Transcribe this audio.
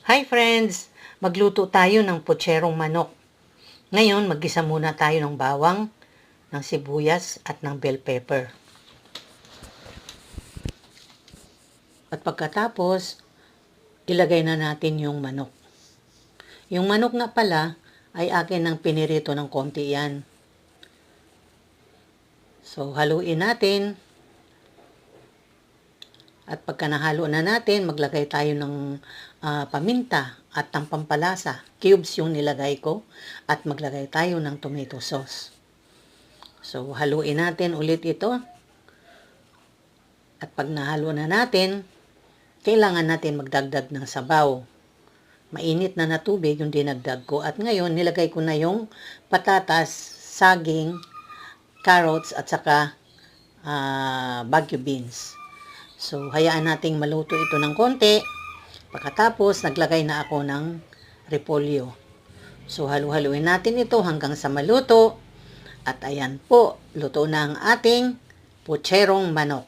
Hi friends! Magluto tayo ng putserong manok. Ngayon, maggisa muna tayo ng bawang, ng sibuyas at ng bell pepper. At pagkatapos, ilagay na natin yung manok. Yung manok nga pala ay akin ng pinirito ng konti yan. So, haluin natin. At pagka nahalo na natin, maglagay tayo ng paminta at ng pampalasa. Cubes yung nilagay ko. At maglagay tayo ng tomato sauce. So, haluin natin ulit ito. At pag nahalo na natin, kailangan natin magdagdag ng sabaw. Mainit na tubig yung dinagdag ko. At ngayon, nilagay ko na yung patatas, saging, carrots, at saka bagu beans. So, hayaan nating maluto ito ng konti. Pagkatapos, naglagay na ako ng repolyo. So, halu-haluin natin ito hanggang sa maluto. At ayan po, luto na ang ating putserong manok.